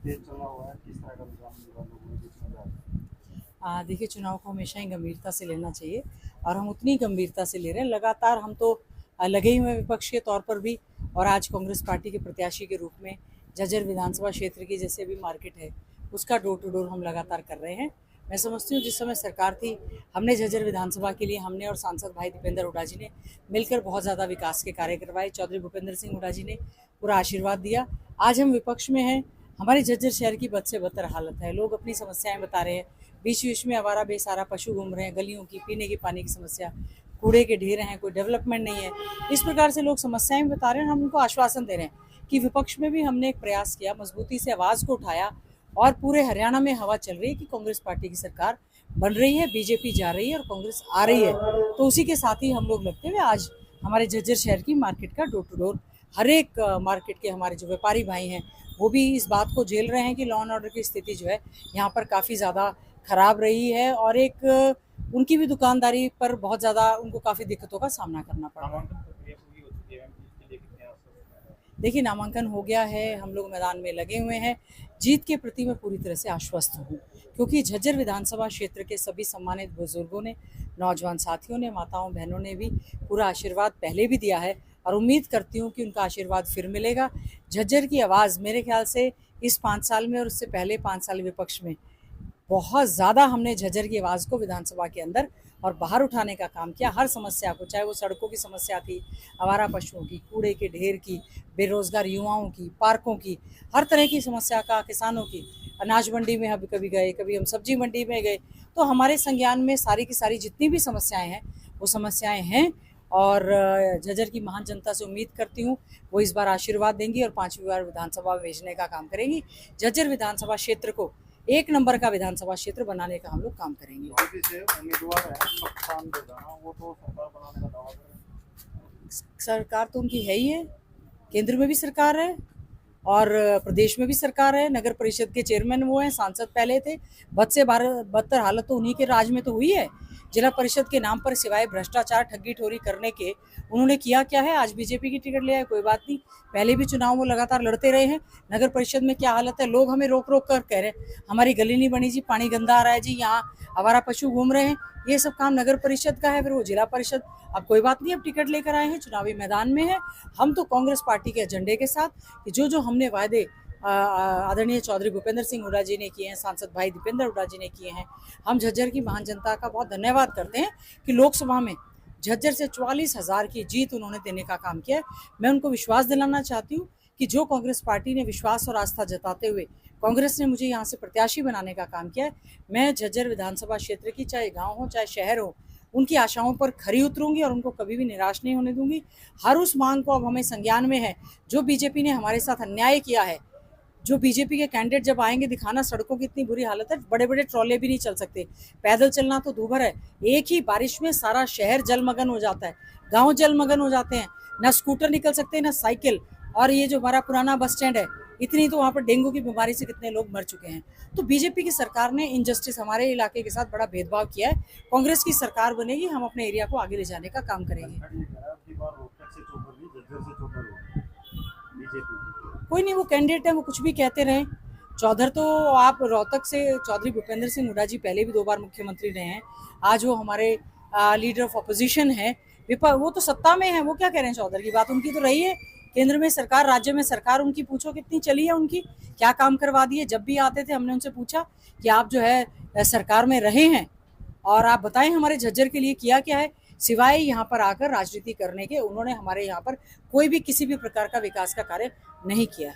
तेज चला हुआ है, किस तरह का रुझान मिल रहा है लोगों के बीच में जा रहा देखिए, चुनाव को हमेशा ही गंभीरता से लेना चाहिए और हम उतनी गंभीरता से ले रहे हैं। लगातार हम तो लगे ही हुए हैं विपक्ष के तौर पर भी, और आज कांग्रेस पार्टी के प्रत्याशी के रूप में झज्जर विधानसभा क्षेत्र की जैसे भी मार्केट है उसका डोर टू डोर हम लगातार कर रहे हैं। मैं समझती हूँ जिस समय सरकार थी, हमने झज्जर विधानसभा के लिए हमने और सांसद भाई दीपेंद्र हुड्डा जी ने मिलकर बहुत ज़्यादा विकास के कार्य करवाए। चौधरी भूपेंद्र सिंह हुड्डा जी ने पूरा आशीर्वाद दिया। आज हम विपक्ष में हैं, हमारे झज्जर शहर की बद से बदतर हालत है। लोग अपनी समस्याएं बता रहे हैं, बीच बीच में आवारा बेसहारा पशु घूम रहे हैं, गलियों की पीने के पानी की समस्या, कूड़े के ढेर हैं, कोई डेवलपमेंट नहीं है। इस प्रकार से लोग समस्याएं बता रहे हैं। हम उनको आश्वासन दे रहे हैं कि विपक्ष में भी हमने एक प्रयास किया, मजबूती से आवाज़ को उठाया और पूरे हरियाणा में हवा चल रही है कि कांग्रेस पार्टी की सरकार बन रही है, बीजेपी जा रही है और कांग्रेस आ रही है। तो उसी के साथ ही हम लोग लगते हुए आज हमारे झज्जर शहर की मार्केट का डोर टू डोर, हर एक मार्केट के हमारे जो व्यापारी भाई हैं वो भी इस बात को झेल रहे हैं कि लॉ एंड ऑर्डर की स्थिति जो है यहाँ पर काफ़ी ज़्यादा खराब रही है और एक उनकी भी दुकानदारी पर बहुत ज़्यादा उनको काफ़ी दिक्कतों का सामना करना पड़ा। नामांकन प्रक्रिया पूरी हो चुकी है, इसके लिए कितने आश्वस्त हैं? देखिए, नामांकन हो गया है, हम लोग मैदान में लगे हुए हैं। जीत के प्रति मैं पूरी तरह से आश्वस्त हूँ, क्योंकि झज्जर विधानसभा क्षेत्र के सभी सम्मानित बुजुर्गों ने, नौजवान साथियों ने, माताओं बहनों ने भी पूरा आशीर्वाद पहले भी दिया है और उम्मीद करती हूँ कि उनका आशीर्वाद फिर मिलेगा। झज्जर की आवाज़ मेरे ख्याल से इस 5 साल में और उससे पहले 5 साल विपक्ष में बहुत ज़्यादा हमने झज्जर की आवाज़ को विधानसभा के अंदर और बाहर उठाने का काम किया। हर समस्या को, चाहे वो सड़कों की समस्या थी, आवारा पशुओं की, कूड़े के ढेर की, बेरोजगार युवाओं की, पार्कों की, हर तरह की समस्या का, किसानों की, अनाज मंडी में हम कभी गए, कभी हम सब्जी मंडी में गए, तो हमारे संज्ञान में सारी की सारी जितनी भी समस्याएं हैं वो समस्याएं हैं। और झज्जर की महान जनता से उम्मीद करती हूँ वो इस बार आशीर्वाद देंगी और 5वीं बार विधानसभा में भेजने का काम करेंगी। झज्जर विधानसभा क्षेत्र को एक नंबर का विधानसभा क्षेत्र बनाने का हम लोग काम करेंगे। बीजेपी से उम्मीदवार है सत्तान देना, वो तो सरकार बनाने का दावा कर रहे हैं। सरकार तो उनकी है ही है, केंद्र में भी सरकार है और प्रदेश में भी सरकार है। नगर परिषद के चेयरमैन वो हैं, सांसद पहले थे। बद से बदतर हालत तो उन्हीं के राज में तो हुई है। जिला परिषद के नाम पर सिवाय भ्रष्टाचार, ठगी ठोरी करने के उन्होंने किया क्या है? आज बीजेपी की टिकट ले आए, कोई बात नहीं, पहले भी चुनाव वो लगातार लड़ते रहे हैं। नगर परिषद में क्या हालत है, लोग हमें रोक रोक कर कह रहे हैं हमारी गली नहीं बनी जी, पानी गंदा आ रहा है जी, यहाँ आवारा पशु घूम रहे हैं। ये सब काम नगर परिषद का है, फिर वो जिला परिषद। अब कोई बात नहीं, अब टिकट लेकर आए हैं, चुनावी मैदान में है। हम तो कांग्रेस पार्टी के एजेंडे के साथ कि जो हमने वायदे आदरणीय चौधरी भूपेंद्र सिंह हुड्डा जी ने किए हैं, सांसद भाई दीपेंद्र हुड्डा जी ने किए हैं, हम झज्जर की महान जनता का बहुत धन्यवाद करते हैं कि लोकसभा में झज्जर से 44,000 की जीत उन्होंने देने का काम किया है। मैं उनको विश्वास दिलाना चाहती हूँ कि जो कांग्रेस पार्टी ने विश्वास और आस्था जताते हुए कांग्रेस ने मुझे यहाँ से प्रत्याशी बनाने का काम किया है, मैं झज्जर विधानसभा क्षेत्र की, चाहे गाँव हो चाहे शहर हो, उनकी आशाओं पर खरी उतरूंगी और उनको कभी भी निराश नहीं होने दूंगी। हर उस मांग को अब हमें संज्ञान में है जो बीजेपी ने हमारे साथ अन्याय किया है। जो बीजेपी के कैंडिडेट जब आएंगे दिखाना सड़कों की इतनी बुरी हालत है, बड़े बड़े ट्रॉले भी नहीं चल सकते, पैदल चलना तो दूभर है। एक ही बारिश में सारा शहर जलमग्न हो जाता है, गांव जलमग्न हो जाते हैं, ना स्कूटर निकल सकते ना साइकिल। और ये जो हमारा पुराना बस स्टैंड है, इतनी तो वहाँ पर डेंगू की बीमारी से कितने लोग मर चुके हैं। तो बीजेपी की सरकार ने इनजस्टिस हमारे इलाके के साथ बड़ा भेदभाव किया है। कांग्रेस की सरकार बनेगी, हम अपने एरिया को आगे ले जाने का काम करेंगे। कोई नहीं, वो कैंडिडेट है, वो कुछ भी कहते रहे। चौधर तो आप रोहतक से चौधरी भूपेंद्र सिंह हुड्डा जी पहले भी 2 बार मुख्यमंत्री रहे हैं। आज वो हमारे लीडर ऑफ अपोजिशन है। वो तो सत्ता में है, वो क्या कह रहे हैं? चौधर की बात उनकी तो रही है, केंद्र में सरकार, राज्य में सरकार उनकी, पूछो कितनी चली है उनकी, क्या काम करवा दिए। जब भी आते थे हमने उनसे पूछा कि आप जो है सरकार में रहे हैं और आप बताएं हमारे झज्जर के लिए किया क्या है। सिवाय यहाँ पर आकर राजनीति करने के उन्होंने हमारे यहाँ पर कोई भी किसी भी प्रकार का विकास का कार्य नहीं किया।